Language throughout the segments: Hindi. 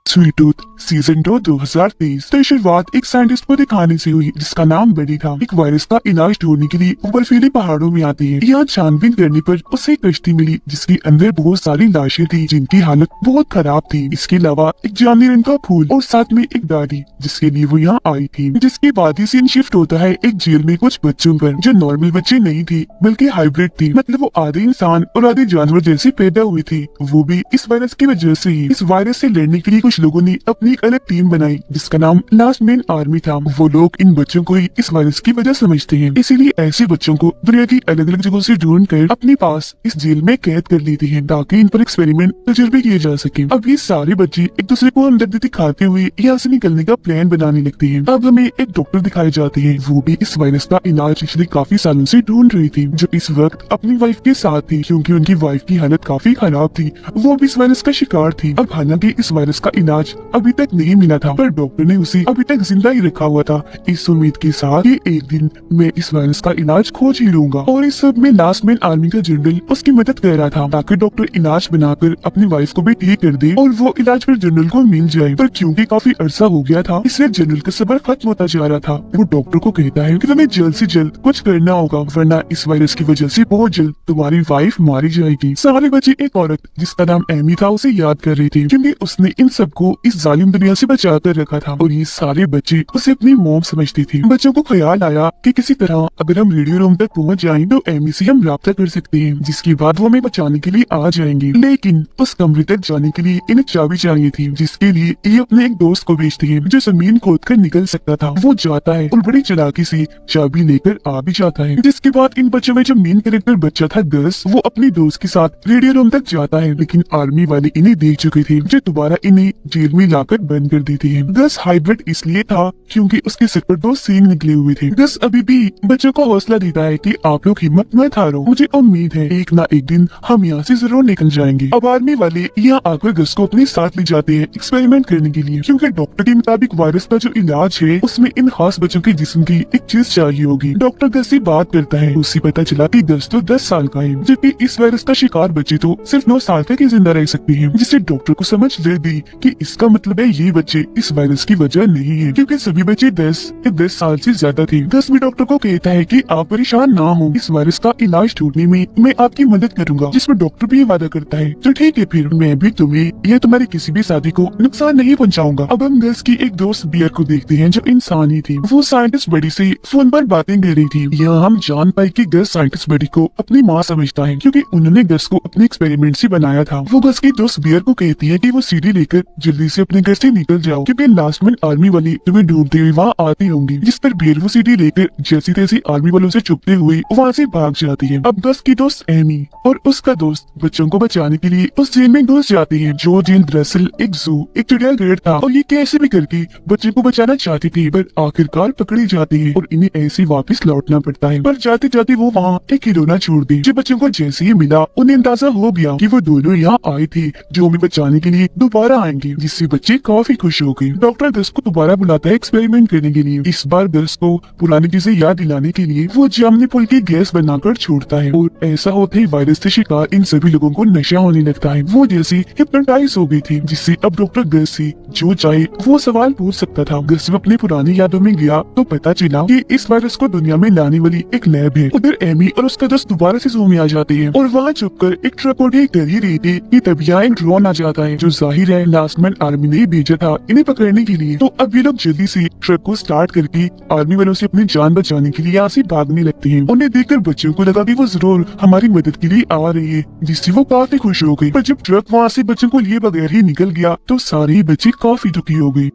Sweet tooth season 2 2023। तो शुरुआत एक साइंटिस्ट को दिखाने से हुई जिसका नाम बेडी था। एक वायरस का इलाज ढूंढने के लिए वो बर्फीले पहाड़ों में आती है। यहाँ छानबीन करने पर उसे एक कश्ती मिली जिसके अंदर बहुत सारी लाशें थी जिनकी हालत बहुत खराब थी। इसके अलावा एक जानी रंग का फूल और साथ में एक दादी जिसके लिए वो यहाँ आई थी। जिसके बाद ही सीन शिफ्ट होता है एक जेल में कुछ बच्चों पर जो नॉर्मल बच्चे नहीं थे बल्कि हाइब्रिड थी। मतलब वो आधे इंसान और आधे जानवर जैसे पैदा हुए थे, वो भी इस वायरस की वजह से ही। इस वायरस से लड़ने के लिए कुछ लोगों ने अपनी एक अलग टीम बनाई जिसका नाम लास्ट मैन आर्मी था। वो लोग इन बच्चों को ही इस वायरस की वजह समझते हैं, इसीलिए ऐसे बच्चों को दुनिया की अलग अलग जगहों से ढूंढ कर अपने पास इस जेल में कैद कर लेते हैं ताकि इन पर एक्सपेरिमेंट तजुर्बे किए जा सके। अब ये सारे बच्चे एक दूसरे को हमदर्दी दिखाते हुए यहाँ से निकलने का प्लान बनाने लगते हैं। अब हमें एक डॉक्टर दिखाए जाते हैं, वो भी इस वायरस का इलाज पिछले काफी सालों से ढूंढ रही थी, जो इस वक्त अपनी वाइफ के साथ थी क्योंकि उनकी वाइफ की हालत काफी खराब थी। वो भी इस वायरस का शिकार थी। अब हालांकि इस वायरस का इलाज अभी तक नहीं मिला था, पर डॉक्टर ने उसे अभी तक जिंदा ही रखा हुआ था इस उम्मीद के साथ कि एक दिन मैं इस वायरस का इलाज खोज ही लूंगा। और इस सब में लास्ट मैन आर्मी का जनरल उसकी मदद कर रहा था ताकि डॉक्टर इलाज बनाकर अपनी वाइफ को भी ठीक कर दे और वो इलाज फिर जनरल को मिल जाए। पर क्योंकि काफी अरसा हो गया था इसलिए जनरल का सब्र खत्म होता जा रहा था। वो डॉक्टर को कहता है कि तुम्हें जल्द से जल्द कुछ करना होगा वरना इस वायरस की वजह से बहुत जल्द तुम्हारी वाइफ मारी जाएगी। सारे बच्चे एक औरत जिसका नाम एमी था उसे याद कर रही थी क्योंकि उसने इन सबको इस जालिम दुनिया से बचा कर रखा था और ये सारे बच्चे उसे अपनी मॉम समझती थी। बच्चों को ख्याल आया कि किसी तरह अगर हम रेडियो रूम तक पहुंच जाएं तो एमी से हम राब्ता कर सकते हैं जिसके बाद वो हमें बचाने के लिए आ जाएंगे। लेकिन उस कमरे तक जाने के लिए इन्हें चाबी चाहिए थी जिसके लिए ये अपने एक दोस्त को भेजती है जो जमीन खोद कर निकल सकता था। वो जाता है और बड़ी चालाकी से चाबी लेकर आ भी जाता है। जिसके बाद इन बच्चों में जो मेन कैरेक्टर बच्चा था गस, वो अपनी दोस्त के साथ रेडियो रूम तक जाता है लेकिन आर्मी वाले इन्हें देख चुके थे जो दोबारा इन्हें जेल में लाकर बंद कर देते हैं। गस हाइब्रिड इसलिए था क्योंकि उसके सिर पर 2 सींग निकले हुए थे। गस अभी भी बच्चों को हौसला देता है कि आप लोग हिम्मत मत हारो, मुझे उम्मीद है एक ना एक दिन हम यहाँ से जरूर निकल जाएंगे। अब आर्मी वाले यहाँ आकर गस को अपने साथ ले जाते हैं एक्सपेरिमेंट करने के लिए क्योंकि डॉक्टर के मुताबिक वायरस का जो इलाज है उसमें इन खास बच्चों के जिस्म की एक चीज चाहिए होगी। डॉक्टर गस से बात करता है, उससे पता चला कि गस तो 10 साल का है जबकि इस वायरस का शिकार बच्चे तो सिर्फ 9 साल तक ही जिंदा रह सकते हैं, जिससे डॉक्टर को समझ ले दी कि इसका मतलब है ये बच्चे इस वायरस की वजह नहीं है क्योंकि सभी बच्चे 10 साल से ज्यादा थे। गस भी डॉक्टर को कहता है कि आप परेशान ना हो, इस वायरस का इलाज ढूंढने में मैं आपकी मदद करूंगा, जिसमें डॉक्टर भी वादा करता है तो ठीक है फिर मैं भी तुम्हें या तुम्हारी किसी भी साथी को नुकसान नहीं पहुंचाऊंगा। अब हम गस की एक दोस्त बियर को देखते हैं जो इंसान ही थी। वो साइंटिस्ट बडी से फोन पर बातें कर रही थी। यहाँ हम जान पाए कि गस साइंटिस्ट बडी को अपनी माँ समझता है क्योंकि उन्होंने गस को अपने एक्सपेरिमेंट से बनाया था। वो गस की दोस्त बियर को कहती है कि वो सीढ़ी लेकर जल्दी से अपने घर से निकल जाओ क्योंकि लास्ट में आर्मी वाले तुम्हें ढूंढते हुए वहाँ आती होंगी। जिस पर बियर वो सीढ़ी लेकर जैसी तैसी आर्मी वालों से छुपते हुए वहाँ से भाग जाती है। अब गस की दोस्त एमी और उसका दोस्त बच्चों को बचाने के लिए उस जेल में घुस जाती है जो जेल दरअसल एक जू एक चिड़ियाघर था और ये कैसे भी करके बच्चे को बचाना चाहती थी पर आखिरकार पकड़ी जाती है और इन्हें ऐसे वापस लौटना पड़ता है। पर जाते जाते वो वहाँ एक खिलौना छोड़ दी जो बच्चों को जैसे ही मिला उन्हें अंदाजा हो गया कि वो दोनों यहाँ आए थे जो हमें बचाने के लिए दोबारा आएंगे, जिससे बच्चे काफी खुश हो गए। डॉक्टर गस को दोबारा बुलाता है एक्सपेरिमेंट करने के लिए। इस बार गस को पुरानी चीजें याद दिलाने के लिए वो जामनी पुल की गैस बनाकर छोड़ता है और ऐसा होते ही वायरस से शिकार इन सभी लोगों को नशा होने लगता है। वो जैसी हिप्नोटाइज हो गई थी जिससे अब डॉक्टर गस से जो चाहे वो सवाल पूछ सकता था। गस जब अपनी पुरानी यादों में गया तो पता चला कि इस वायरस को दुनिया में लाने वाली एक लैब है। उधर एमी और उसका दोस्त दोबारा से जू में आ जाते हैं और वहाँ छुपकर एक ट्रक और एक कर ही रही थी कि तभी यहाँ एक ड्रोन आ जाता है जो जाहिर है लास्ट मैन आर्मी ने भेजा था इन्हें पकड़ने के लिए। तो अब ये लोग जल्दी से ट्रक को स्टार्ट करके आर्मी वालों से अपनी जान बचाने के लिए यहाँ से भागने लगते हैं। उन्हें देखकर बच्चों को लगा कि वो जरूर हमारी मदद के लिए आ रही है, जिससे वो काफी खुश हो गई। पर जब ट्रक वहाँ से बच्चों को लिए बगैर ही निकल गया तो सारे ही बच्चे काफी दुखी हो गए।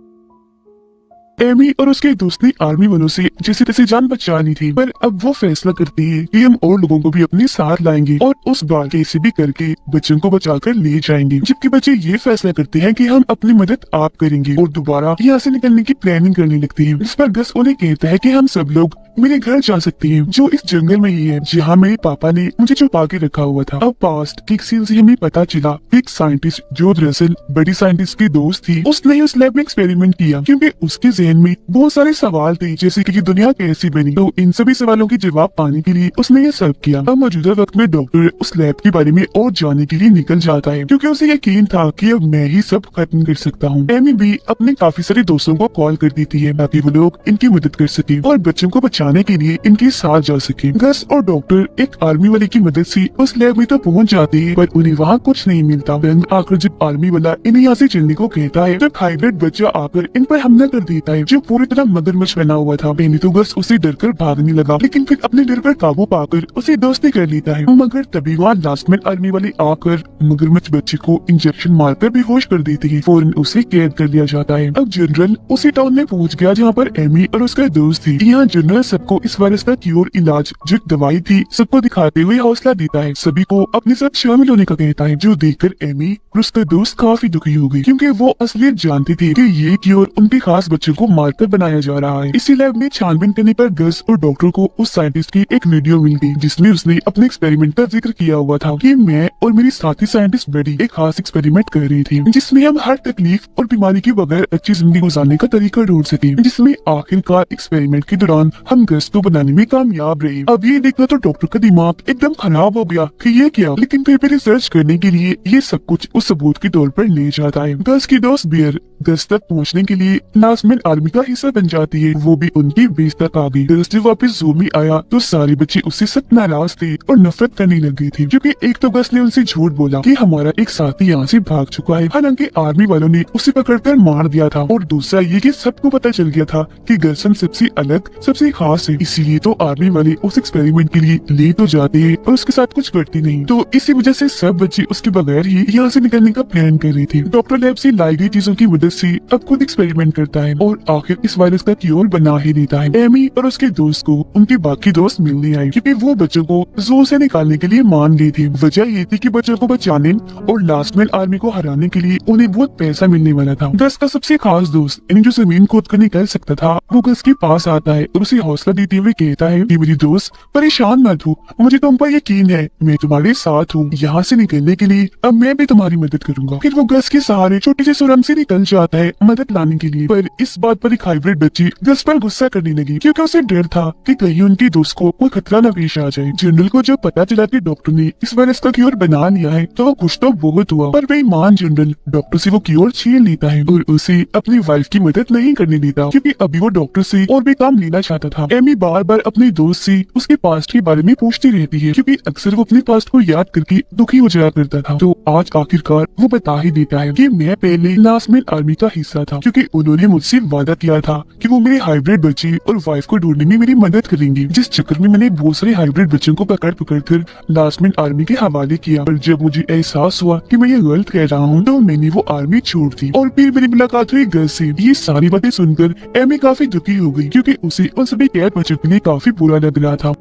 एमी और उसके दोस्त ने आर्मी वालों से जैसे तैसे जान बचानी थी, पर अब वो फैसला करती है कि हम और लोगों को भी अपने साथ लाएंगे और उस बार कैसे भी करके बच्चों को बचाकर ले जाएंगे। जबकि बच्चे ये फैसला करते हैं कि हम अपनी मदद आप करेंगे और दोबारा यहाँ से निकलने की प्लानिंग करने लगते हैं। इस पर गस उन्हें कहता है कि हम सब लोग मेरे घर जा सकते हैं जो इस जंगल में ही है जहाँ मेरे पापा ने मुझे छुपा के रखा हुआ था। अब पास्ट की सीन से हमें पता चला एक साइंटिस्ट जो दरअसल बड़ी साइंटिस्ट की दोस्त थी उसने उस लैब में एक्सपेरिमेंट किया क्योंकि उसके जहन में बहुत सारे सवाल थे, जैसे कि दुनिया कैसी बनी। तो इन सभी सवालों के जवाब पाने के लिए उसने ये सब किया। अब मौजूदा वक्त में डॉक्टर उस लैब के बारे में और जानने के लिए निकल जाता है, क्योंकि उसे यकीन था कि अब मैं ही सब खत्म कर सकता हूँ। एमी भी अपने काफी सारे दोस्तों को कॉल कर देती है ताकि वो लोग इनकी मदद कर सके और बच्चों को बचाने के लिए इनके साथ जा सके। गस और डॉक्टर एक आर्मी वाले की मदद से उस लैब में तो पहुंच जाते हैं, पर उन्हें वहाँ कुछ नहीं मिलता। आकर जब आर्मी वाला इन्हें यहाँ से चलने को कहता है, जब हाइब्रिड बच्चा आकर इन पर हमला कर देता है, जो पूरी तरह मगरमच्छ बना हुआ था। पहले तो गस उसे डर कर भागने लगा, लेकिन फिर अपने डर पर काबू पाकर उसे दोस्ती कर लेता है। मगर तभी वहाँ लास्ट में आर्मी वाले आकर मगरमच्छ बच्चे को इंजेक्शन मारकर बेहोश कर देते हैं। फौरन उसे कैद कर लिया जाता है। अब जनरल उसी टाउन में पहुंच गया जहाँ पर एमी और उसका दोस्त थी। यहाँ जनरल सबको इस वायरस का क्योर, इलाज, जो दवाई थी, सबको दिखाते हुए हौसला देता है। सभी को अपने साथ शामिल होने का कहता है, जो देखकर एमी और उसका दोस्त काफी दुखी हो गई, क्योंकि वो असलियत जानती थी कि ये क्योर उनके खास बच्चों को मारकर बनाया जा रहा है। इसी लैब में छानबीन करने पर गस और डॉक्टर को उस साइंटिस्ट की एक वीडियो मिल गई, जिसमें उसने अपने एक्सपेरिमेंट का जिक्र किया हुआ था कि मैं और मेरी साथी साइंटिस्ट बेडी एक खास एक्सपेरिमेंट कर रही थी, जिसमें हम हर तकलीफ और बीमारी के बगैर अच्छी जिंदगी गुजारने का तरीका ढूंढ सके। जिसमें आखिरकार एक्सपेरिमेंट के दौरान हम गैस को बनाने में कामयाब रहे। अब ये देखना तो डॉक्टर का दिमाग एकदम खराब हो गया कि ये क्या, लेकिन फिर भी रिसर्च करने के लिए ये सब कुछ उस सबूत के तौर पर ले जाता है। गस की दोस्त बियर गस तक पहुंचने के लिए लास्ट में आर्मी का हिस्सा बन जाती है। वो भी उनकी बेस तक आ गई। गस जब वापस जू में आया तो सारे बच्चे उससे सख्त नाराज थे और नफरत करने लग गई थी, क्योंकि एक तो गस ने उनसे झूठ बोला कि हमारा एक साथी यहाँ से भाग चुका है, हालांकि आर्मी वालों ने उसे पकड़कर मार दिया था। और दूसरा ये कि सबको पता चल गया था कि गसन सबसे अलग, सबसे खास है, इसीलिए तो आर्मी वाले उस एक्सपेरिमेंट के लिए ले तो जाते हैं और उसके साथ कुछ करते नहीं। तो इसी वजह से सब बच्चे उसके बगैर ही यहाँ से निकलने का प्लान कर रहे थे। डॉक्टर लैब से लाई गई चीजों की मदद से अब खुद एक्सपेरिमेंट करता है और आखिर इस वायरस का क्योर बना ही देता है। एमी और उसके दोस्त को उनके बाकी दोस्त मिलने आए, क्योंकि वो बच्चों को जू से निकालने के लिए मान गई थी। वजह ये थी कि बच्चों को बचाने और लास्ट में आर्मी को हराने के लिए उन्हें बहुत पैसा मिलने वाला था। गस का सबसे खास दोस्त, यानी जो जमीन खोद कर निकल सकता था, वो गस के पास आता है और उसे हौसला देते हुए कहता है कि मेरी दोस्त परेशान मत हो, मुझे तुम पर यकीन है, मैं तुम्हारे साथ हूँ। यहाँ से निकलने के लिए अब मैं भी तुम्हारी मदद करूंगा। फिर वो गस के सहारे छोटे से सुरंग से निकल जाता है मदद लाने के लिए। पर इस बात पर एक हाइब्रिड बच्ची गस पर गुस्सा करने लगी, क्योंकि उसे डर था कि कहीं उनके दोस्त को कोई खतरा न पेश आ जाए। जनरल को जब पता चला कि डॉक्टर ने इस वायरस का क्योर बना लिया है, तो वो खुश तो बहुत हुआ, पर बेईमान जनरल डॉक्टर से वो क्योर छीन लेता है और उसे अपनी वाइफ की मदद नहीं करने देता, क्योंकि अभी वो डॉक्टर से और भी काम लेना चाहता था। एमी बार बार अपने दोस्त से उसके पास्ट के बारे में पूछती रहती है, क्योंकि अक्सर वो अपने पास्ट को याद करके दुखी हो जाया करता था। तो आज आखिरकार वो बता ही देता है कि मैं पहले लास्ट में आर्मी का हिस्सा था, क्योंकि उन्होंने मुझसे वादा किया था कि वो मेरे हाइब्रिड बच्चे और वाइफ को ढूंढने में मेरी मदद करेंगे, जिस चक्कर में मैंने बहुत सारे हाइब्रिड बच्चों को पकड़ कर लास्ट में आर्मी के हवाले किया। पर जब मुझे एहसास हुआ कि मैं ये गलत कह रहा हूँ, तो मैंने वो आर्मी छोड़ दी और फिर मेरी मुलाकात हुई गस से। ये सारी बातें सुनकर एमी काफी दुखी हो गई, क्योंकि उसे उन सभी कैद बच्चों के लिए काफी बुरा लग रहा था।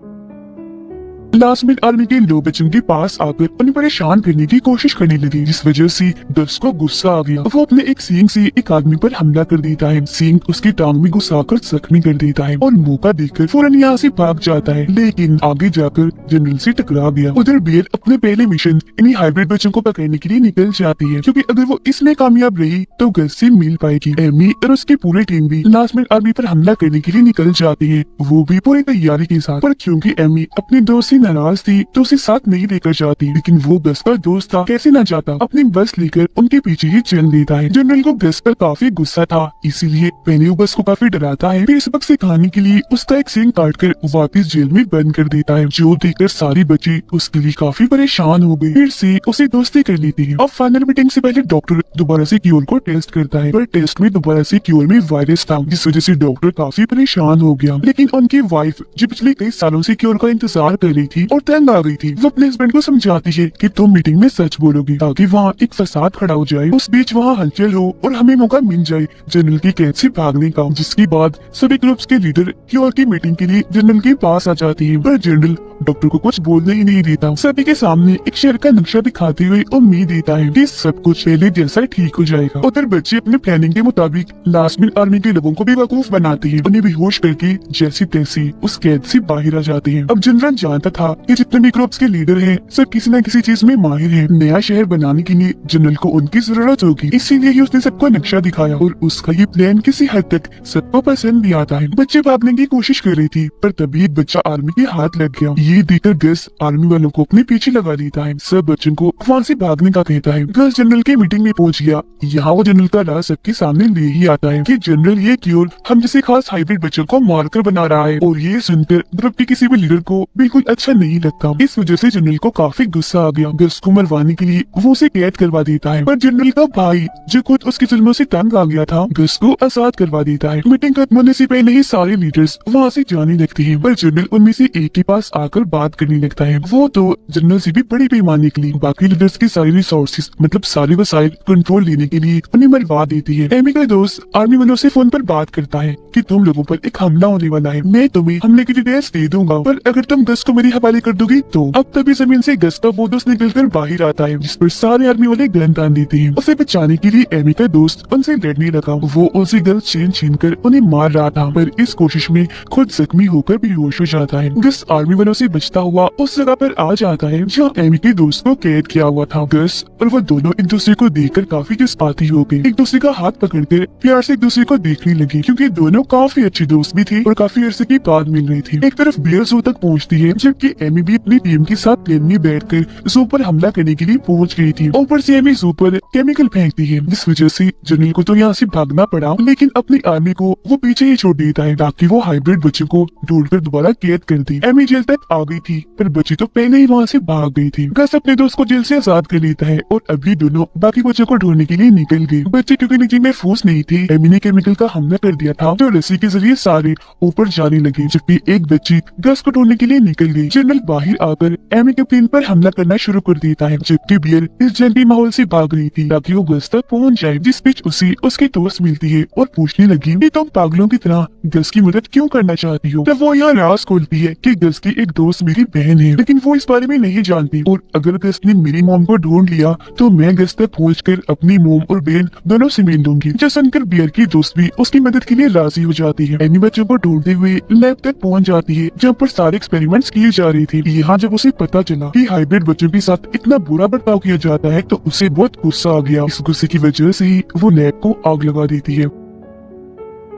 लास्ट में आर्मी के लोग बच्चों के पास आकर उन्हें परेशान करने की कोशिश करने लगी, जिस वजह से गस को गुस्सा आ गया। वो अपने एक सींग से एक आदमी पर हमला कर देता है। सींग उसकी टांग में घुसाकर जख्मी कर देता है और मौका देखकर फौरन यहाँ से भाग जाता है, लेकिन आगे जाकर जनरल से टकरा गया। उधर बेल अपने पहले मिशन इन्हीं हाइब्रिड बच्चों को पकड़ने के लिए निकल जाती है, क्योंकि अगर वो इसमें कामयाब रही तो गस से मिल पाएगी। एमी और उसकी पूरी टीम भी लास्ट में आर्मी पर हमला करने के लिए निकल जाती है, वो भी पूरी तैयारी के साथ। पर क्योंकि एमी अपने दोस्त नाराज थी तो उसे साथ नहीं लेकर जाती, लेकिन वो गस का दोस्त था, कैसे ना जाता, अपनी बस लेकर उनके पीछे ही चल देता है। जनरल को गस पर काफी गुस्सा था, इसीलिए पहले वो गस को काफी डराता है, फिर सबक सिखाने के लिए उसका एक सींग काटकर वापस जेल में बंद कर देता है, जो देखकर सारी बच्चे उसके लिए काफी परेशान हो गए। फिर से उसे दोस्ती कर लेती है। अब फाइनल मीटिंग से पहले डॉक्टर दोबारा से क्योर को टेस्ट करता है, पर टेस्ट में दोबारा से क्योर में वायरस था, जिस वजह से डॉक्टर काफी परेशान हो गया। लेकिन उनकी वाइफ जो पिछले कई सालों से क्योर का इंतजार कर रही थी और तंग आ गई थी, वो अपने हस्बैंड को समझाती है कि तुम मीटिंग में सच बोलोगी ताकि वहाँ एक फसाद खड़ा हो जाए, उस बीच वहाँ हलचल हो और हमें मौका मिल जाए जनरल की कैद से भागने का। जिसके बाद सभी ग्रुप्स के लीडर क्योर की मीटिंग के लिए जनरल के पास आ जाती है, पर जनरल डॉक्टर को कुछ बोलने ही नहीं देता। सभी के सामने एक शहर का नक्शा दिखाते हुए उम्मीद देता है कि सब कुछ पहले जैसा ठीक हो जाएगा। उधर बच्चे अपने प्लानिंग के मुताबिक लास्ट में आर्मी के लोगों को बेवकूफ बनाते हैं, उन्हें बेहोश करके जैसी तैसी उस कैद से बाहर आ जाते हैं। अब जनरल जानता था कि जितने मिक्रोब्स के लीडर हैं सब किसी न किसी चीज में माहिर हैं। नया शहर बनाने के लिए जनरल को उनकी जरूरत होगी, इसीलिए ही उसने सबको नक्शा दिखाया और उसका ये प्लान किसी हद तक सबको पसंद भी आता है। बच्चे भागने की कोशिश कर रही थी पर तभी एक बच्चा आर्मी के हाथ लग गया। ये देखकर गस आर्मी वालों को अपने पीछे लगा देता है। सब बच्चों को वहाँ से भागने का कहता है। गस जनरल के मीटिंग में पहुंच गया। यहाँ वो जनरल का राज सबके सामने ले ही आता है कि जनरल ये क्योर हम जैसे खास हाइब्रिड बच्चों को मारकर बना रहा है और ये सुनकर ग्रुप के किसी भी लीडर को बिल्कुल अच्छा नहीं लगता। इस वजह से जनरल को काफी गुस्सा आ गया। गस को मरवाने के लिए वो उसे कैद करवा देता है पर जनरल का भाई जो खुद उसकी जुल्मों से तंग आ गया था गस को आजाद करवा देता है। मीटिंग खत्म होने से पहले ही सारे लीडर्स वहाँ से जाने लगते हैं पर जनरल उनमें से एक के पास आकर बात करने लगता है। वो तो जनरल से भी बड़ी पैमाने के लिए बाकी लीडर्स के सारे रिसोर्सेज मतलब सारे वसाइल कंट्रोल लेने के लिए उन्हें मरवा देती है। एमी का दोस्त आर्मी वालों से फोन पर बात करता है कि तुम लोगों पर एक हमला होने वाला है, मैं तुम्हें हमले की डिटेल्स दे दूंगा पर अगर तुम गस को मेरे हवाले कर दोगी तो। अब तभी जमीन से गस का वो दोस्त निकलकर बाहर आता है जिस पर सारे आर्मी वाले गन तान देते हैं। उसे बचाने के लिए एमी का दोस्त उनसे लड़ने लगा। वो उनसे गन छीन कर उन्हें मार रहा था पर इस कोशिश में खुद जख्मी होकर बेहोश हो जाता है। गस आर्मी वालों से बचता हुआ उस जगह पर आ जाता है जहाँ एमी के दोस्त को कैद किया हुआ था। गस और वो दोनों एक दूसरे को देखकर काफी जज्बाती हो गए। एक दूसरे का हाथ पकड़कर प्यार से एक दूसरे को देखने लगे क्योंकि दोनों काफी अच्छे दोस्त भी थे और काफी अरसे के बाद मिल रही थी। एक तरफ बियर जू तक पहुंचती है जबकि एमी भी अपनी टीम के साथ प्लेन में बैठकर जू पर हमला करने के लिए पहुंच गई थी। ऊपर से एमी जू पर केमिकल फेंकती है जिस वजह से जनरल को तो यहाँ से भागना पड़ा लेकिन अपनी आर्मी को वो पीछे ही छोड़ देता है ताकि वो हाइब्रिड बच्चों को ढूंढकर दोबारा कैद कर दी। एमी जेल तक आ गई थी पर बच्ची तो पहले ही वहाँ से भाग गई थी। गस अपने दोस्त को जेल से आजाद कर लेता है और अभी दोनों बाकी बच्चों को ढूंढने के लिए निकल गए। बच्चे क्योंकि नीचे महफूज नहीं थे एमी ने केमिकल का हमला कर दिया था जो रस्सी के जरिए सारे ऊपर जाने लगे जबकि एक बच्ची गस को ढूंढने के लिए निकल गई। जनरल बाहर आकर एमी के प्लेन पर हमला करना शुरू कर देता है जबकि बियर इस जंगी माहौल से भाग रही थी ताकि वो गस तक पहुंच जाए। जिस बीच उसे उसकी दोस्त मिलती है और पूछने लगी कि तुम पागलों की तरह गस की मदद क्यों करना चाहती हो। तब वो यहाँ राज खोलती है कि गस की एक दोस्त मेरी बहन है लेकिन वो इस बारे में नहीं जानती और अगर गस ने मेरी मॉम को ढूंढ लिया तो मैं गस तक पहुंचकर अपनी मॉम और बहन दोनों से मिल दूंगी। जो सुनकर बियर की दोस्त भी उसकी मदद के लिए राजी हो जाती है। एमी बच्चों को ढूंढते हुए लैब तक पहुंच जाती है जहाँ पर सारे एक्सपेरिमेंट्स किए जा रहे थे। यहाँ जब उसे पता चला कि हाइब्रिड बच्चों के साथ इतना बुरा बर्ताव किया जाता है तो उसे बहुत गुस्सा आ गया। इस गुस्से की वजह से ही वो लैब को आग लगा देती है।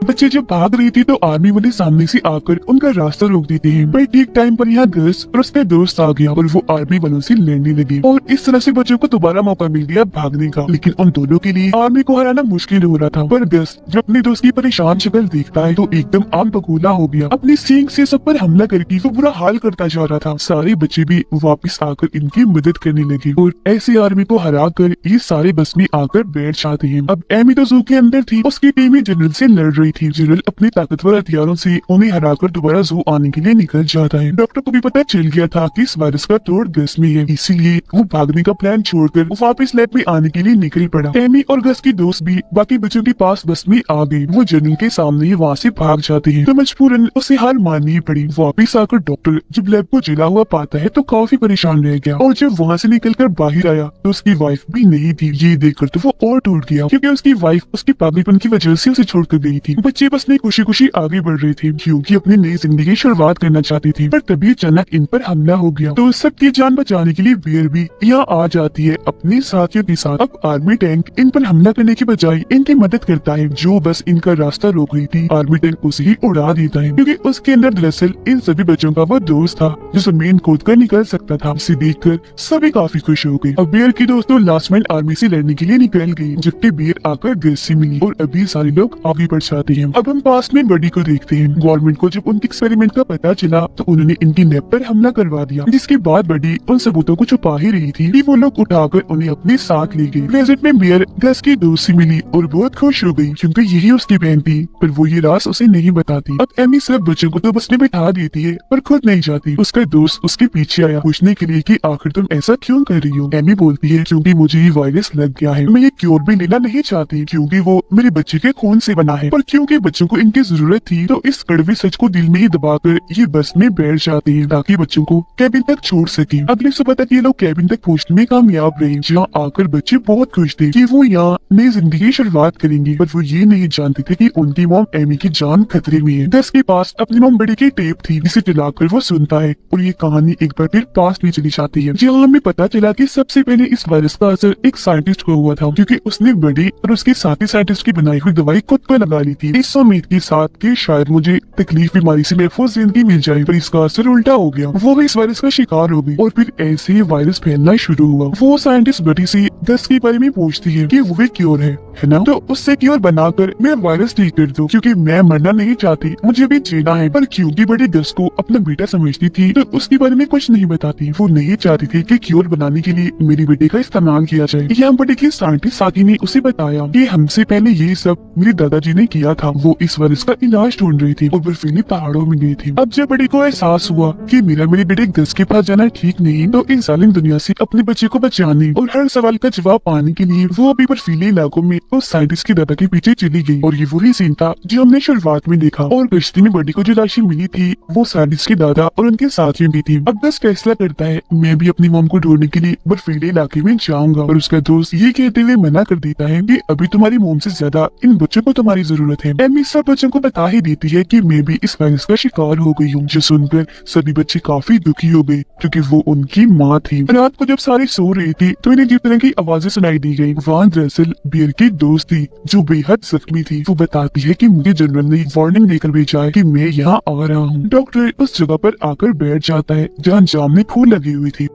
बच्चे जब भाग रही थी तो आर्मी वाले सामने से आकर उनका रास्ता रोक देते हैं पर ठीक टाइम पर यहाँ गस और उसका दोस्त आ गया और वो आर्मी वालों से लड़ने लगे और इस तरह से बच्चों को दोबारा मौका मिल गया भागने का। लेकिन उन दोनों के लिए आर्मी को हराना मुश्किल हो रहा था पर गस जब अपने दोस्त की परेशान शक्ल देखता है तो एकदम आम बगूला हो गया। अपनी सींग से सब पर हमला करके वो बुरा हाल करता जा रहा था। सारे बच्चे भी वापिस आकर इनकी मदद करने लगे और ऐसे आर्मी को हरा कर ये सारे बस में आकर बैठ जाते हैं। अब एमी तो जू के अंदर थी, उसकी टीम जनरल से लड़ रही थी। जनरल अपने ताकतवर हथियारों से उन्हें हराकर दोबारा जू आने के लिए निकल जाता है। डॉक्टर को भी पता चल गया था कि इस वायरस का तोड़ गस में है, इसीलिए वो भागने का प्लान छोड़कर वापस लैब में आने के लिए निकल पड़ा। एमी और गस की दोस्त भी बाकी बच्चों के पास बस में आ गए। वो जनरल के सामने ही वहाँ से भाग जाते हैं तो मजबूरन उसे हार माननी पड़ी। वापिस आकर डॉक्टर जब लैब को जला हुआ पाता है तो काफी परेशान रह गया और जब वहाँ से निकलकर बाहर आया तो उसकी वाइफ भी नहीं थी। ये देखकर तो वो और टूट गया क्योंकि उसकी वाइफ उसके पागलपन की वजह से उसे छोड़कर गई थी। बच्चे बस में खुशी खुशी आगे बढ़ रहे थे क्योंकि अपनी नई जिंदगी की शुरुआत करना चाहती थी पर तभी अचानक इन पर हमला हो गया। तो सबकी जान बचाने के लिए बियर भी यहाँ आ जाती है अपने साथियों के साथ। अब आर्मी टैंक इन पर हमला करने की बजाय इनकी मदद करता है। जो बस इनका रास्ता रोक रही थी आर्मी टैंक उसे ही उड़ा देता है क्योंकि उसके अंदर दरअसल इन सभी बच्चों का वो दोस्त था जो जमीन खोद कर निकल सकता था। इसे देखकर सभी काफी खुश हो गए। अब बियर की दोस्तों लास्ट मिनट आर्मी से लड़ने के लिए निकल गई जबकि बियर आकर गस से मिली और अभी सारे लोग आगे बढ़ जाते हैं। अब हम पास में बडी को देखते हैं। गवर्नमेंट को जब उनके एक्सपेरिमेंट का पता चला तो उन्होंने इनकी लैब पर हमला करवा दिया जिसके बाद बडी उन सबूतों को छुपा ही रही थी कि वो लोग उठाकर उन्हें अपने साथ ले गए। प्रेजेंट में बियर गस की दोस्त से मिली और बहुत खुश हो गई क्योंकि यही उसकी बहन थी पर वो ये राज उसे नहीं बताती। अब एमी सब बच्चों को तो बस में बैठा देती है पर खुद नहीं जाती। उसका दोस्त उसके पीछे आया पूछने के लिए कि आखिर तुम ऐसा क्यों कर रही हो। एमी बोलती है क्योंकि मुझे ये वायरस लग गया है, मैं ये क्योर भी लेना नहीं चाहती क्योंकि वो मेरे बच्चे के खून से बना है। पर क्योंकि बच्चों को इनकी जरूरत थी, तो इस कड़वे सच को दिल में ही दबाकर ये बस में बैठ जाते हैं ताकि बच्चों को कैबिन तक छोड़ सके। अगले सुबह तक ये लोग कैबिन तक पहुंचने में कामयाब रहे, जहाँ आकर बच्चे बहुत खुश थे कि वो यहाँ नई जिंदगी की शुरुआत करेंगे। पर वो ये नहीं जानते थे कि उनकी मॉम एमी की जान खतरे में है। दस के पास अपनी मॉम बड़ी की टेप थी, जिसे चलाकर वो सुनता है और ये कहानी एक बार फिर पास में चली जाती है, जहाँ हमें पता चला कि सबसे पहले इस वायरस का असर एक साइंटिस्ट को हुआ था, क्योंकि उसने बड़ी और उसके साथी साइंटिस्ट की बनाई हुई दवाई खुद को लगा ली थी, इस उम्मीद के साथ कि शायद मुझे तकलीफ बीमारी से महफूज जिंदगी मिल जाए। पर इसका असर उल्टा हो गया, वो भी इस वायरस का शिकार हो गई और फिर ऐसे ही वायरस फैलना शुरू हुआ। वो साइंटिस्ट बड़ी से दस के बारे में पूछती है कि वो भी क्योर है ना, तो उससे क्योर बनाकर मैं वायरस ठीक कर दूं, क्योंकि मैं मरना नहीं चाहती, मुझे भी जीना है। पर क्योंकि बड़ी दस को अपना बेटा समझती थी, तो उसके बारे में कुछ नहीं बताती। वो नहीं चाहती थी कि क्योर बनाने के लिए मेरे बेटे का इस्तेमाल किया जाए। यहाँ बड़ी की साइंटिस्ट साथी ने उसे बताया कि हमसे पहले ये सब मेरे दादाजी ने किया था। वो इस वायरस का इलाज ढूंढ रही थी और बर्फीली पहाड़ों में गई थी। अब जब बड़ी को एहसास हुआ कि मेरे बेटे दस के पास जाना ठीक नहीं, तो इस जालिम दुनिया से अपने बच्चे को बचाने और हर सवाल का जवाब पाने के लिए वो अभी बर्फीले इलाकों में उस साइंटिस्ट के दादा के पीछे चली गई। और ये वही सीन था जो हमने शुरुआत में देखा। और कश्ती में बड़ी को जो राशि मिली थी वो साइंटिस्ट के दादा और उनके साथियों की थी। अब दस फैसला करता है मैं भी अपनी मॉम को ढूंढने के लिए बर्फीले इलाके में जाऊंगा, और उसका दोस्त ये कहते हुए मना कर देता है कि अभी तुम्हारी मॉम से ज्यादा इन बच्चों को तुम्हारी जरूरत है। एमी सब बच्चों को बता ही देती है कि मैं भी इस वायरस का शिकार हो गई हूँ, जो सुनकर सभी बच्चे काफी दुखी हो गए, क्योंकि वो उनकी माँ थी। रात को जब सारे सो रहे थे तो इन्हें जिस तरह की आवाजें सुनाई दी गई, वहाँ दरअसल बियर की दोस्त थी जो बेहद जख्मी थी। वो बताती है कि मुझे जनरल ने वार्निंग देकर भेजा है कि मैं यहाँ आ रहा हूँ। डॉक्टर उस जगह पर आकर बैठ जाता है जहाँ जाम में फूल लगी हुई थी।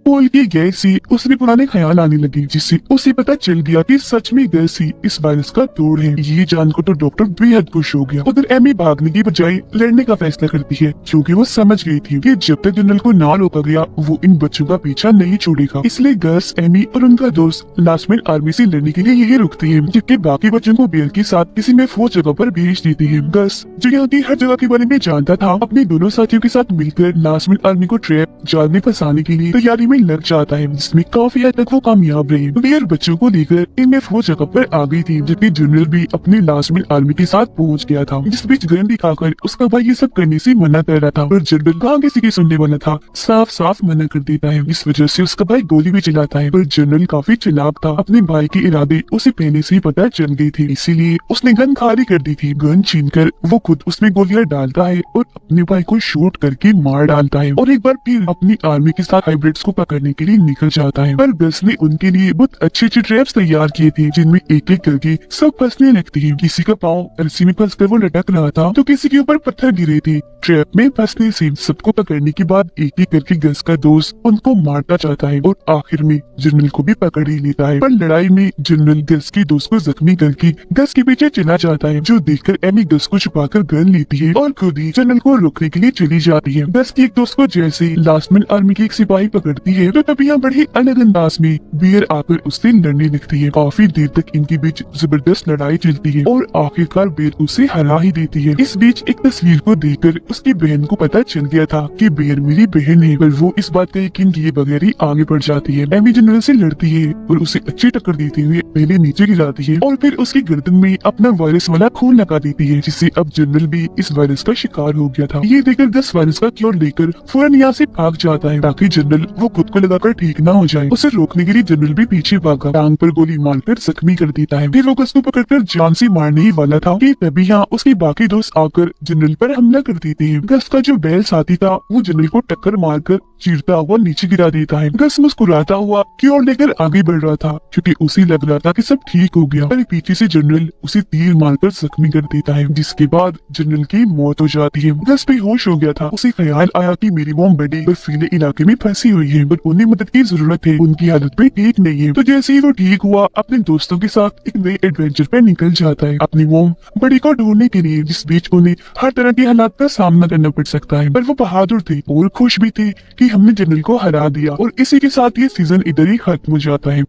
पोल की गैस से उसने पुराने ख्याल आने लगे, जिससे उसे पता चल गया कि सच में गैस ही इस वायरस का तोड़ है। ये जानकर तो डॉक्टर बेहद खुश हो गया। उधर एमी भागने की बजाय लड़ने का फैसला करती है, क्योंकि वो समझ गई थी कि जब तक जनरल को ना रोका गया वो इन बच्चों का पीछा नहीं छोड़ेगा। इसलिए गस, एमी और उनका दोस्त लास्ट मिनट आर्मी से लड़ने के लिए यही रुकते हैं, जबकि बाकी बच्चों को बेर के साथ किसी महफूज जगह पर भेज देती है। गस, जो यहाँ की हर जगह के बारे में जानता था, अपने दोनों साथियों के साथ मिलकर लास्ट मिनट आर्मी को ट्रैप जाल में फंसाने के लिए तैयारी में लग जाता है, जिसमें काफी हद तक वो कामयाब रहे। बियर बच्चों को लेकर इन महफूज जगह पर आ गई थी, जबकि जनरल भी अपने लास्ट मिनट आर्मी के साथ पहुंच गया था। जिस बीच गन दिखाकर उसका भाई ये सब करने से मना कर रहा था, पर जनरल कहाँ किसी की सुनने वाला था, साफ साफ मना कर देता है। इस वजह से उसका भाई गोली भी चलाता है, पर जनरल काफी चालाक था, अपने भाई के इरादे उसे पहले से ही पता चल गई थी, इसीलिए उसने गन खाली कर दी थी। गन छीनकर वो खुद उसमें गोलियां डालता है और अपने भाई को शूट करके मार डालता है, और एक बार फिर अपनी आर्मी के साथ हाइब्रिड्स को पकड़ने के लिए निकल जाता है। पर गस ने उनके लिए बहुत अच्छे ट्रैप्स तैयार किए थे, जिनमें एक एक करके सब फंसने लगती है। किसी का पाँव रस्सी में फंसकर वो लटक रहा था, तो किसी के ऊपर पत्थर गिरे थे। ट्रैप में फंसने से सबको पकड़ने के बाद एक एक करके गस का दोस्त उनको मारता जाता है और आखिर में जनरल को भी पकड़ ही लेता है। पर लड़ाई में जनरल गस के दोस्त को जख्मी करके गस के पीछे चला जाता है, जो देखकर एमी गस को छुपाकर गन लेती है और खुद ही जनरल को रोकने के लिए चली जाती है। गस की एक दोस्त को जैसे लास्ट मिनट आर्मी की एक सिपाही पकड़ती है, तो तभी यहाँ बड़ी अलग अंदाज में बियर आकर उससे लड़ने लगती है। काफी देर तक इनके बीच जबरदस्त लड़ाई चलती है और आखिरकार बियर उसे हरा ही देती है। इस बीच एक तस्वीर को देखकर उसकी बहन को पता चल गया था कि बियर मेरी बहन है, पर वो इस बात का यकीन किए बगैर ही आगे बढ़ जाती है। एमी जनरल से लड़ती है और उसे अच्छी टक्कर देते हुए पहले नीचे गिराती है और फिर उसकी गर्दन में अपना वायरस वाला खून लगा देती है, जिससे अब जनरल भी इस वायरस का शिकार हो गया था। ये देखकर गस वायरस का क्योर लेकर फौरन यहाँ से भाग जाता है, ताकि जनरल वो खुद को लगाकर ठीक न हो जाए। उसे रोकने के लिए जनरल भी पीछे भागा, टांग पर गोली मारकर जख्मी कर देता है। फिर वो गस को पकड़कर जान से मारने ही वाला था कि तभी यहाँ उसके बाकी दोस्त आकर जनरल पर हमला कर देते हैं। गस का जो बैल साथी था वो जनरल को टक्कर मारकर चीरता हुआ नीचे गिरा देता है। गस मुस्कुराता हुआ क्योर लेकर आगे बढ़ रहा था, क्योंकि उसे लग रहा था कि सब ठीक हो गया, पर पीछे से जनरल उसे तीर मारकर जख्मी कर देता है, जिसके बाद जनरल की मौत हो जाती है। गस बेहोश हो गया था। उसे ख्याल आया कि मेरी मॉम बड़ी बर्फीले इलाके में फंसी हुई है, पर उन्हें मदद की जरूरत है, उनकी हालत भी ठीक नहीं है। तो जैसे ही वो ठीक हुआ, अपने दोस्तों के साथ एक नए एडवेंचर पे निकल जाता है अपनी मॉम बड़ी को ढूंढने के लिए, जिस बीच उन्हें हर तरह के हालात का सामना करना पड़ सकता है। पर वो बहादुर थे और खुश भी थे कि हमने जनरल को हरा दिया, और इसी के साथ ये सीजन इधर ही खत्म हो जाता है।